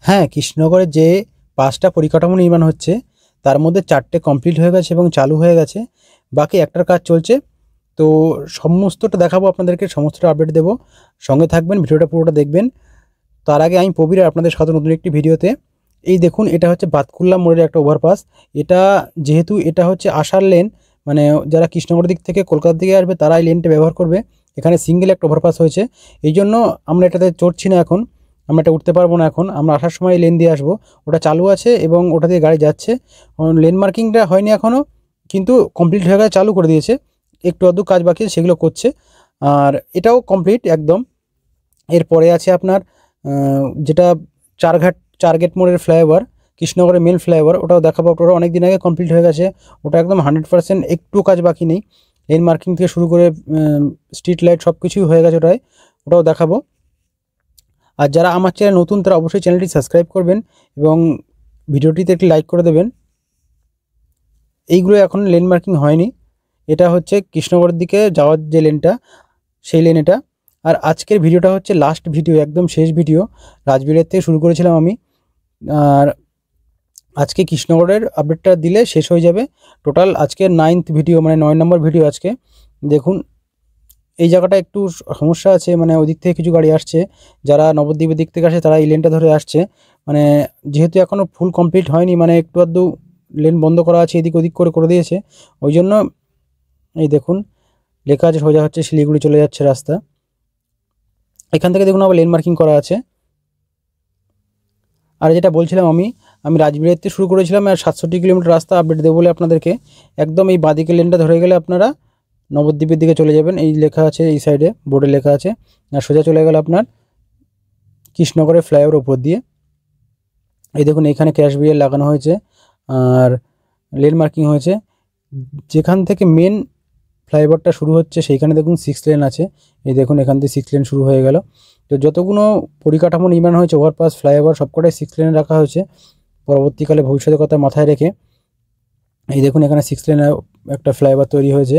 হ্যাঁ, কৃষ্ণনগরে যে ৫টা পরিকাঠামো নির্মাণ হচ্ছে তার মধ্যে ৪টে কমপ্লিট হয়ে গেছে এবং চালু হয়ে গেছে। বাকি একটার কাজ চলছে। তো সমস্তটা দেখাবো আপনাদেরকে, সমস্তটা আপডেট দেবো। সঙ্গে থাকবেন, ভিডিওটা পুরোটা দেখবেন। তার আগে আমি প্রবীর আর আপনাদের সাথে নতুন একটি ভিডিওতে। এই দেখুন, এটা হচ্ছে বাতকুল্লা মোড়ের একটা ওভারপাস। এটা যেহেতু এটা হচ্ছে আসার লেন, মানে যারা কৃষ্ণনগর দিক থেকে কলকাতার দিকে আসবে তারা এই লেনটা ব্যবহার করবে। এখানে সিঙ্গেল একটা ওভারপাস হয়েছে, এই জন্য আমরা এটাতে চড়ছি না এখন। আমরা এটা উঠতে পারবো না এখন, আমরা আসার সময় এই লেন দিয়ে আসবো। ওটা চালু আছে এবং ওটা দিয়ে গাড়ি যাচ্ছে। লেন মার্কিংটা হয়নি এখনও, কিন্তু কমপ্লিট হয়ে গেছে, চালু করে দিয়েছে। একটু আধটু কাজ বাকি আছে, সেগুলো করছে। আর এটাও কমপ্লিট একদম। এরপরে আছে আপনার যেটা চারগেট মোড়ের ফ্লাইওভার, কৃষ্ণনগরের মেন ফ্লাইওভার, ওটাও দেখাবো। ওটা অনেক দিন আগে কমপ্লিট হয়ে গেছে। ওটা একদম 100%, একটু কাজ বাকি নেই। লেন মার্কিং থেকে শুরু করে স্ট্রিট লাইট সব কিছুই হয়ে গেছে ওটাও দেখাবো। আর যারা আমার চ্যানেল নতুন তারা অবশ্যই চ্যানেলটি সাবস্ক্রাইব করবেন এবং ভিডিওটিতে একটি লাইক করে দেবেন। এইগুলো এখন লেন মার্কিং হয়নি। এটা হচ্ছে কৃষ্ণনগরের দিকে যাওয়ার যে লেনটা, সেই লেন এটা। আর আজকের ভিডিওটা হচ্ছে লাস্ট ভিডিও, একদম শেষ ভিডিও। রাজবীরের থেকে শুরু করেছিলাম আমি, আর আজকে কৃষ্ণনগরের আপডেটটা দিলে শেষ হয়ে যাবে। টোটাল আজকের 9th ভিডিও, মানে 9 নম্বর ভিডিও আজকে। দেখুন, এই জায়গাটা একটু সমস্যা আছে, মানে ওই দিক থেকে কিছু গাড়ি আসছে। যারা নবদ্বীপের দিক থেকে আসে তারা এই লেনটা ধরে আসছে। মানে যেহেতু এখনও ফুল কমপ্লিট হয়নি, মানে একটু আধটু লেন বন্ধ করা আছে, এদিক ওদিক করে দিয়েছে। ওই জন্য এই দেখুন লেখা আছে সোজা হচ্ছে শিলিগুড়ি চলে যাচ্ছে রাস্তা। এখান থেকে দেখুন আবার লেন মার্কিং করা আছে। আর যেটা বলছিলাম আমি রাজবীরের থেকে শুরু করেছিলাম, আর 67 কিলোমিটার রাস্তা আপডেট দেবো বলে আপনাদেরকে। একদম এই বাঁদিকে লেনটা ধরে গেলে আপনারা নবদ্বীপের দিকে চলে যাবেন। এই লেখা আছে, এই সাইডে বোর্ডে লেখা আছে। আর সোজা চলে গেল আপনার কৃষ্ণনগরের ফ্লাইওভার ওপর দিয়ে। এই দেখুন এখানে ক্র্যাশ ব্যারিয়ার লাগানো হয়েছে আর লেন মার্কিং হয়েছে। যেখান থেকে মেন ফ্লাইওভারটা শুরু হচ্ছে সেইখানে দেখুন 6 লেন আছে। এই দেখুন এখান থেকে 6 লেন শুরু হয়ে গেল। তো যতগুলো পরিকাঠামো নির্মাণ হয়েছে, ওভারপাস, ফ্লাইওভার, সবকটাই 6 লেনে রাখা হয়েছে পরবর্তীকালে ভবিষ্যতের কথা মাথায় রেখে। এই দেখুন এখানে 6 লেনের একটা ফ্লাইওভার তৈরি হয়েছে,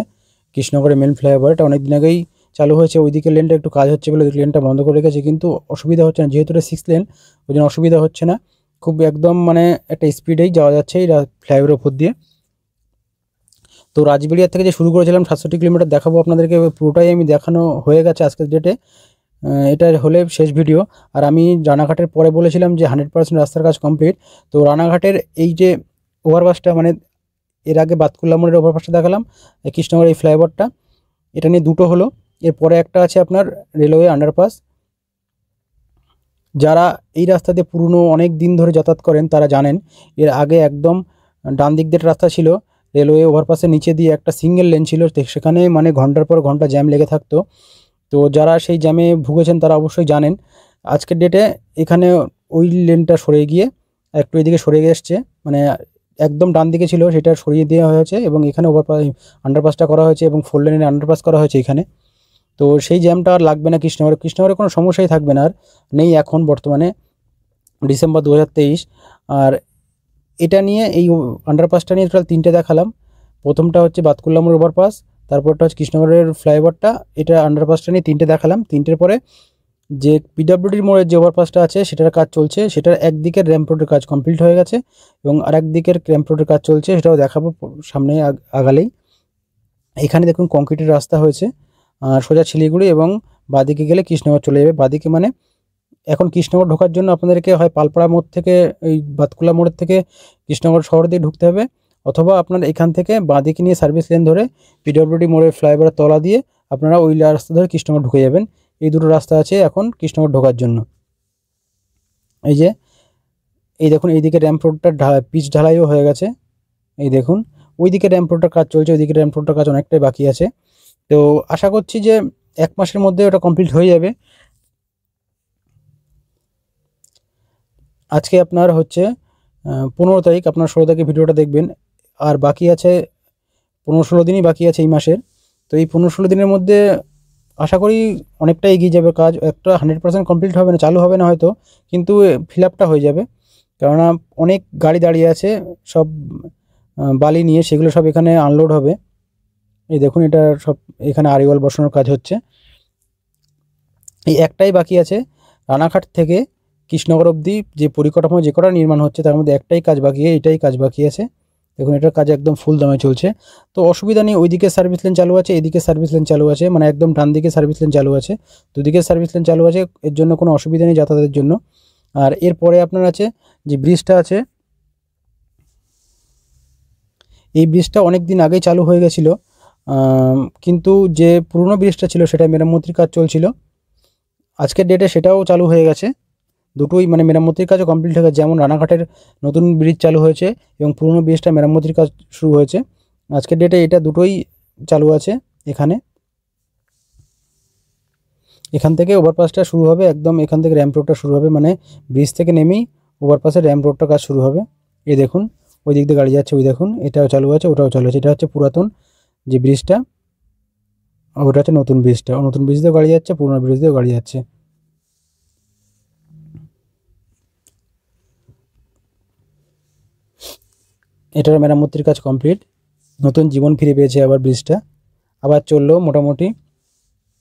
কৃষ্ণনগরের মেন ফ্লাইওভার। এটা অনেক দিন আগেই চালু হয়েছে। ওইদিকে লেনটা একটু কাজ হচ্ছে বলে লেনটা বন্ধ করে রেখেছে, কিন্তু অসুবিধা হচ্ছে না, যেহেতু এটা 6 লেন ওই জন্য অসুবিধা হচ্ছে না। খুব একদম মানে একটা স্পিডেই যাওয়া যাচ্ছে এই ফ্লাইওভারের উপর দিয়ে। তো রাজবেড়িয়া থেকে যে শুরু করেছিলাম 67 কিলোমিটার দেখাবো আপনাদেরকে, পুরোটাই আমি দেখানো হয়ে গেছে আজকের ডেটে। এটা হলে শেষ ভিডিও। আর আমি রানাঘাটের পরে বলেছিলাম যে 100% রাস্তার কাজ কমপ্লিট। তো রানাঘাটের এই যে ওভারপাসটা, মানে এর আগে বাতকুল্লা মোড়ের ওভারপাসটা দেখালাম, কৃষ্ণনগর এই ফ্লাইওভারটা, এটা নিয়ে দুটো হলো। এরপরে একটা আছে আপনার রেলওয়ে আন্ডারপাস। যারা এই রাস্তা দিয়ে পুরনো অনেক দিন ধরে যাতায়াত করেন তারা জানেন, এর আগে একদম ডান দিক দিয়ে রাস্তা ছিল, রেলওয়ে ওভারপাসের নিচে দিয়ে একটা সিঙ্গেল লেন ছিল। সেখানে মানে ঘন্টার পর ঘন্টা জ্যাম লেগে থাকতো। তো যারা সেই জ্যামে ভুগেছেন তারা অবশ্যই জানেন। আজকের ডেটে এখানে ওই লেনটা সরে গিয়ে একটু এদিকে সরে এসছে, মানে একদম ডান দিকে ছিল সেটা সরিয়ে দেওয়া হয়েছে এবং এখানে আন্ডারপাসটা করা হয়েছে এবং 4 লেনের আন্ডারপাস করা হয়েছে এখানে। তো সেই জ্যামটা আর লাগবে না কৃষ্ণনগরে কোনো সমস্যাই থাকবে না, আর নেই এখন বর্তমানে, ডিসেম্বর 2023। আর এটা নিয়ে এই আন্ডারপাসটা নিয়ে টোটাল 3টে দেখালাম। প্রথমটা হচ্ছে বাতকুল্লা মোড় ওভারপাস, তারপরটা হচ্ছে কৃষ্ণনগরের ফ্লাইওভারটা, এটা আন্ডারপাসটা নিয়ে 3টে দেখালাম। 3টের পরে যে পিডব্লিউডির মোড়ের যে ওভারপাসটা আছে সেটার কাজ চলছে, সেটার একদিকের র্যাম্প রোডের কাজ কমপ্লিট হয়ে গেছে এবং আরেক দিকের র্যাম্প রোডের কাজ চলছে, সেটাও দেখাবো সামনে আগালেই। এখানে দেখুন কংক্রিটের রাস্তা হয়েছে, আর সোজা শিলিগুড়ি এবং বাদিকে গেলে কৃষ্ণনগর চলে যাবে। বাদিকে মানে এখন কৃষ্ণনগর ঢোকার জন্য আপনাদেরকে হয় পালপাড়া মোড় থেকে, এই বাতকুল্লা মোড়ের থেকে কৃষ্ণনগর শহর দিয়ে ঢুকতে হবে, অথবা আপনার এখান থেকে বাঁদিকে নিয়ে সার্ভিস লেন ধরে পিডব্লিউডি মোড়ের ফ্লাইওভারের তলা দিয়ে আপনারা ওই রাস্তা ধরে কৃষ্ণনগর ঢুকে যাবেন। এই দুটো রাস্তা আছে এখন কৃষ্ণনগর ঢোকার জন্য। এই দেখুন এইদিকে র্যাম্প রোডটা পিচ ঢালাইও হয়ে গেছে। এই দেখুন ওইদিকে র্যাম্প রোডটার কাজ চলছে, ওইদিকে র্যাম্প রোডটার কাজ অনেকটাই বাকি আছে। তো আশা করছি যে 1 মাসের মধ্যে ওটা কমপ্লিট হয়ে যাবে। আজকে আপনার হচ্ছে 15 তারিখ, আপনার 16 তারিখে ভিডিওটা দেখবেন। আর বাকি আছে 15-16 দিনই বাকি আছে এই মাসের। তো এই 15-16 দিনের মধ্যে আশা করি অনেকটা এগিয়ে যাবে কাজ। একটা 100% কমপ্লিট হবে না, চালু হবে না হয়তো, কিন্তু ফিল আপটা হয়ে যাবে। কেননা অনেক গাড়ি দাঁড়িয়ে আছে সব বালি নিয়ে, সেগুলো সব এখানে আনলোড হবে। এই দেখুন এটা সব এখানে আরিওয়াল বসানোর কাজ হচ্ছে। এই একটাই বাকি আছে রানাঘাট থেকে কৃষ্ণনগর অবধি যে পরিকাঠামো যে কটা নির্মাণ হচ্ছে তার মধ্যে একটাই কাজ বাকি, এটাই কাজ বাকি আছে। দেখুন এটার কাজ একদম ফুল দমে চলছে। তো অসুবিধা নেই, ওইদিকে সার্ভিস লেন চালু আছে, এদিকে সার্ভিস লেন চালু আছে, মানে একদম ডান দিকে সার্ভিস লেন চালু আছে, দুদিকে সার্ভিস লেন চালু আছে, এর জন্য কোনো অসুবিধা নেই যাতায়াতের জন্য। আর এরপরে আপনার আছে যে ব্রিজটা আছে, এই ব্রিজটা অনেক দিন আগেই চালু হয়ে গেছিলো, কিন্তু যে পুরনো ব্রিজটা ছিল সেটা মেরামতির কাজ চলছিল। আজকের ডেটে সেটাও চালু হয়ে গেছে, দুটোই মানে মেরামতির কাজও কমপ্লিট হয়ে গেছে। যেমন রানাঘাটের নতুন ব্রিজ চালু হয়েছে এবং পুরনো ব্রিজটা মেরামতির কাজ শুরু হয়েছে। আজকের ডেটে এটা দুটোই চালু আছে এখানে। এখান থেকে ওভারপাসটা শুরু হবে, একদম এখান থেকে র্যাম্প রোডটা শুরু হবে, মানে ব্রিজ থেকে নেমেই ওভারপাসের র্যাম্প রোডটা কাজ শুরু হবে। এই দেখুন ওই দিক দিয়ে গাড়ি যাচ্ছে, ওই দেখুন এটাও চালু আছে, ওটাও চালু আছে। এটা হচ্ছে পুরাতন যে ব্রিজটা, ওটা হচ্ছে নতুন ব্রিজটা। নতুন ব্রিজ দিয়েও গাড়ি যাচ্ছে, পুরনো ব্রিজ দিয়েও গাড়ি যাচ্ছে। এটার মেরামতির কাজ কমপ্লিট, নতুন জীবন ফিরে পেয়েছে আবার ব্রিজটা, আবার চললো মোটামুটি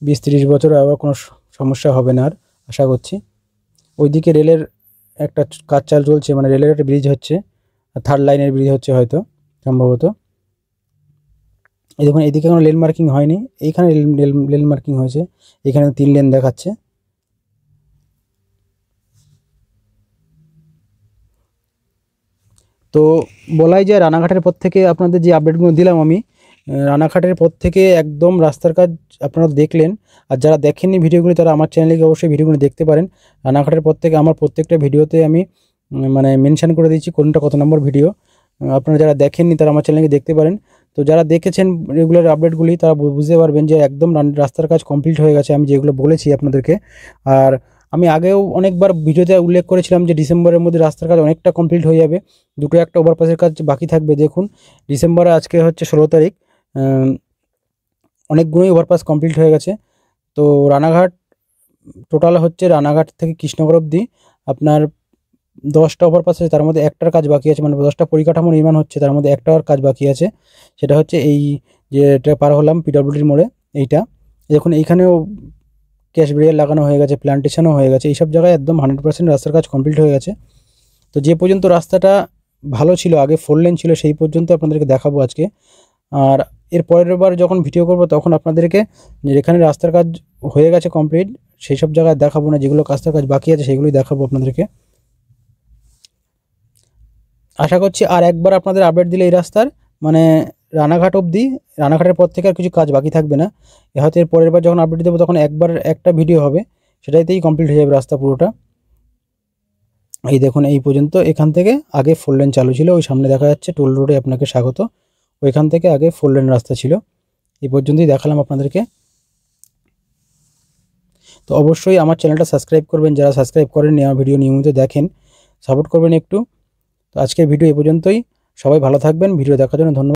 20-30 বছর, আবার কোনো সমস্যা হবে না আর আশা করছি। ওইদিকে রেলের একটা কাজ চলছে, মানে রেলের একটা ব্রিজ হচ্ছে, 3rd লাইনের ব্রিজ হচ্ছে হয়তো সম্ভবত। এই দেখুন এইদিকে কোনো লেন মার্কিং হয়নি, এইখানে লেন মার্কিং হয়েছে, এখানে 3 লেন দেখাচ্ছে। তো বলাই যায় রানাঘাটের পর থেকে আপনাদের যে আপডেটগুলো দিলাম আমি, রানাঘাটের পর থেকে একদম রাস্তার কাজ আপনারা দেখলেন। আর যারা দেখেননি ভিডিওগুলি তারা আমার চ্যানেলে অবশ্যই ভিডিওগুলো দেখতে পারেন। রানাঘাটের পর থেকে আমার প্রত্যেকটা ভিডিওতে আমি মানে মেনশন করে দিচ্ছি কোনটা কত নম্বর ভিডিও। আপনারা যারা দেখেননি তারা আমার চ্যানেলে দেখতে পারেন। তো যারা দেখেছেন রেগুলার আপডেটগুলি তারা বুঝতে পারবেন যে একদম রাস্তার কাজ কমপ্লিট হয়ে গেছে, আমি যেগুলো বলেছি আপনাদেরকে। আর আমি আগেও অনেকবার ভিডিওতে উল্লেখ করেছিলাম যে ডিসেম্বরের মধ্যে রাস্তার কাজ অনেকটা কমপ্লিট হয়ে যাবে, দুটো একটা ওভারপাসের কাজ বাকি থাকবে। দেখুন ডিসেম্বরে আজকে হচ্ছে 16 তারিখ, অনেকগুলোই ওভারপাস কমপ্লিট হয়ে গেছে। তো রানাঘাট টোটাল হচ্ছে রানাঘাট থেকে কৃষ্ণনগর অবধি আপনার 10টা ওভারপাস আছে, তার মধ্যে একটার কাজ বাকি আছে, মানে 10টা পরিকাঠামো নির্মাণ হচ্ছে, তার মধ্যে একটার কাজ বাকি আছে। সেটা হচ্ছে এই যেটা পার হলাম পিডব্লিউডির মোড়ে, এইটা দেখুন এইখানেও ক্যাশ ব্যারিয়ার লাগানো হয়ে গেছে, প্ল্যান্টেশনও হয়ে গেছে, এইসব জায়গায় একদম 100% রাস্তার কাজ কমপ্লিট হয়ে গেছে। তো যে পর্যন্ত রাস্তাটা ভালো ছিল, আগে 4 লেন ছিল, সেই পর্যন্ত আপনাদেরকে দেখাবো আজকে। আর এর পরের বার যখন ভিডিও করব তখন আপনাদেরকে যেখানে রাস্তার কাজ হয়ে গেছে কমপ্লিট সেই সব জায়গায় দেখাবো না, যেগুলো রাস্তার কাজ বাকি আছে সেগুলোই দেখাবো আপনাদেরকে। আশা করছি আর একবার আপনাদের আপডেট দিলে এই রাস্তার মানে রানাঘাট অবধি, রানাঘাটের পর থেকে আর কিছু কাজ বাকি থাকবে না। হয়তো এর পরের বার যখন আপডেট দেবো তখন একবার একটা ভিডিও হবে, সেটাইতেই কমপ্লিট হয়ে যাবে রাস্তা পুরোটা। এই দেখুন এই পর্যন্ত, এখান থেকে আগে 4 লেন চালু ছিল, ওই সামনে দেখা যাচ্ছে টোল রোডে আপনাকে স্বাগত, ওইখান থেকে আগে 4 লেন রাস্তা ছিল। এই পর্যন্তই দেখালাম আপনাদেরকে। তো অবশ্যই আমার চ্যানেলটা সাবস্ক্রাইব করবেন, যারা সাবস্ক্রাইব করেননি আমার ভিডিও নিয়মিত দেখেন, সাপোর্ট করবেন একটু। তো আজকের ভিডিও এই পর্যন্তই, সবাই ভালো থাকবেন, ভিডিও দেখার জন্য ধন্যবাদ।